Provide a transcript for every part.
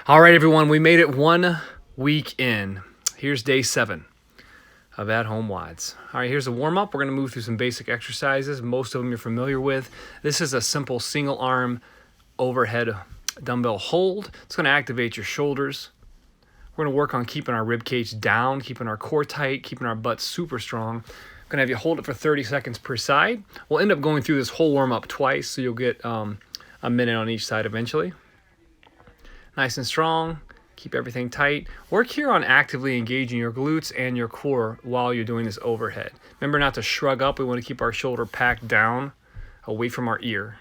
All right, everyone, we made it 1 week in. Here's day 7 of at-home WODs. All right, here's a warm-up. We're going to move through some basic exercises. Most of them you're familiar with. This is a simple single arm overhead dumbbell hold. It's going to activate your shoulders. We're going to work on keeping our rib cage down, keeping our core tight, keeping our butt super strong. I'm going to have you hold it for 30 seconds per side. We'll end up going through this whole warm-up twice, so you'll get a minute on each side eventually. Nice and strong. Keep everything tight. Work here on actively engaging your glutes and your core while you're doing this overhead. Remember not to shrug up. We want to keep our shoulder packed down, away from our ear.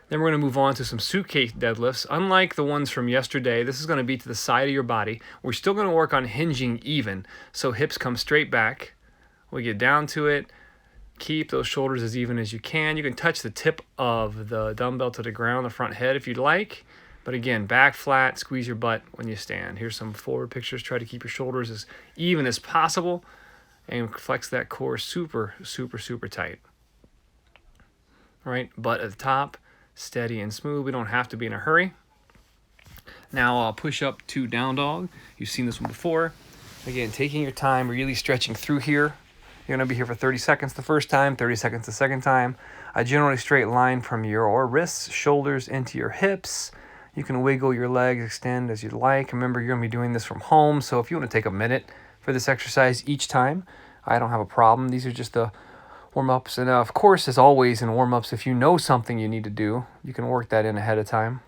Then we're going to move on to some suitcase deadlifts. Unlike the ones from yesterday, this is going to be to the side of your body. We're still going to work on hinging even, so hips come straight back. We get down to it. Keep those shoulders as even as you can. You can touch the tip of the dumbbell to the ground, the front head if you'd like. But again, back flat, squeeze your butt when you stand. Here's some forward pictures. Try to keep your shoulders as even as possible and flex that core super, super, super tight. All right, butt at the top, steady and smooth. We don't have to be in a hurry. Now I'll push up to down dog. You've seen this one before. Again, taking your time, really stretching through here. You're going to be here for 30 seconds the first time, 30 seconds the second time. A generally straight line from your wrists, shoulders into your hips. You can wiggle your legs, extend as you'd like. Remember, you're going to be doing this from home, so if you want to take a minute for this exercise each time, I don't have a problem. These are just the warm-ups. And of course, as always in warm-ups, if you know something you need to do, you can work that in ahead of time.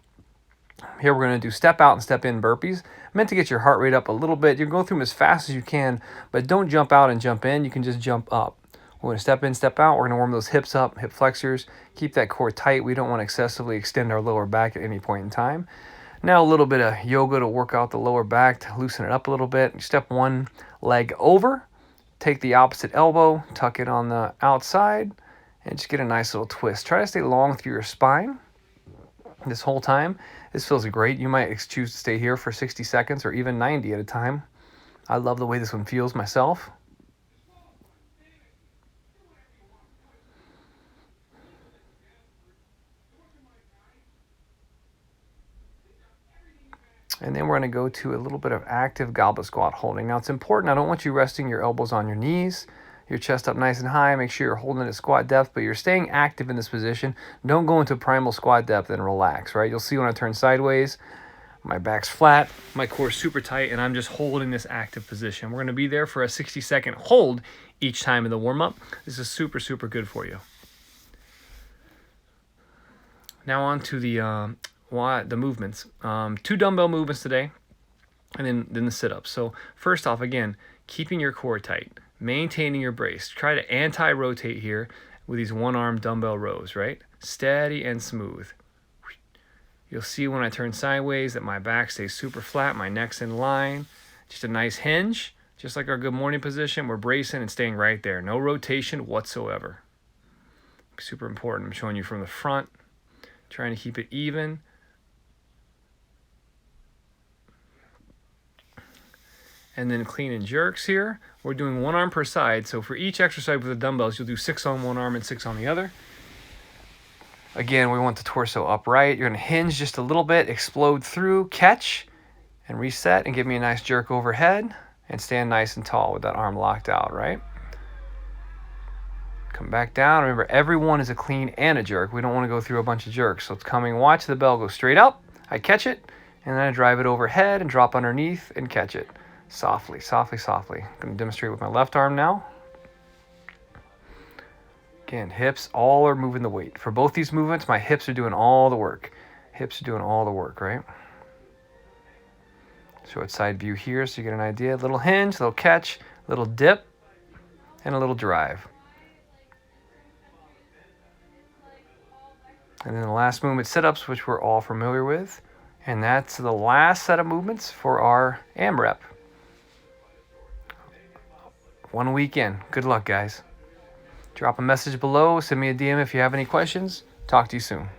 Here we're going to do step out and step in burpees. Meant to get your heart rate up a little bit. You can go through them as fast as you can, but don't jump out and jump in. You can just jump up. We're going to step in, step out. We're going to warm those hips up, hip flexors. Keep that core tight. We don't want to excessively extend our lower back at any point in time. Now a little bit of yoga to work out the lower back, to loosen it up a little bit. Step one leg over. Take the opposite elbow, tuck it on the outside, and just get a nice little twist. Try to stay long through your spine this whole time. This feels great. You might choose to stay here for 60 seconds or even 90 at a time. I love the way this one feels myself. And then we're going to go to a little bit of active goblet squat holding. Now it's important, I don't want you resting your elbows on your knees, your chest up nice and high. Make sure you're holding it at squat depth, but you're staying active in this position. Don't go into primal squat depth and relax, right? You'll see when I turn sideways, my back's flat, my core's super tight, and I'm just holding this active position. We're going to be there for a 60-second hold each time in the warm-up. This is super, super good for you. Now on to the movements. 2 dumbbell movements today, and then the sit-ups. So first off, again, keeping your core tight, maintaining your brace. Try to anti-rotate here with these one-arm dumbbell rows, right? Steady and smooth. You'll see when I turn sideways that my back stays super flat, my neck's in line. Just a nice hinge, just like our good morning position. We're bracing and staying right there. No rotation whatsoever. Super important. I'm showing you from the front, trying to keep it even. And then clean and jerks here. We're doing 1 arm per side. So for each exercise with the dumbbells, you'll do 6 on one arm and 6 on the other. Again, we want the torso upright. You're going to hinge just a little bit, explode through, catch, and reset, and give me a nice jerk overhead, and stand nice and tall with that arm locked out, right? Come back down. Remember, every one is a clean and a jerk. We don't want to go through a bunch of jerks. So it's coming. Watch the bell go straight up. I catch it, and then I drive it overhead and drop underneath and catch it. Softly, softly, softly. I'm going to demonstrate with my left arm now. Again, hips all are moving the weight. For both these movements, my hips are doing all the work. Hips are doing all the work, right? Show it side view here so you get an idea. Little hinge, little catch, little dip, and a little drive. And then the last movement, sit-ups, which we're all familiar with. And that's the last set of movements for our AMRAP. 1 week in. Good luck, guys. Drop a message below. Send me a DM if you have any questions. Talk to you soon.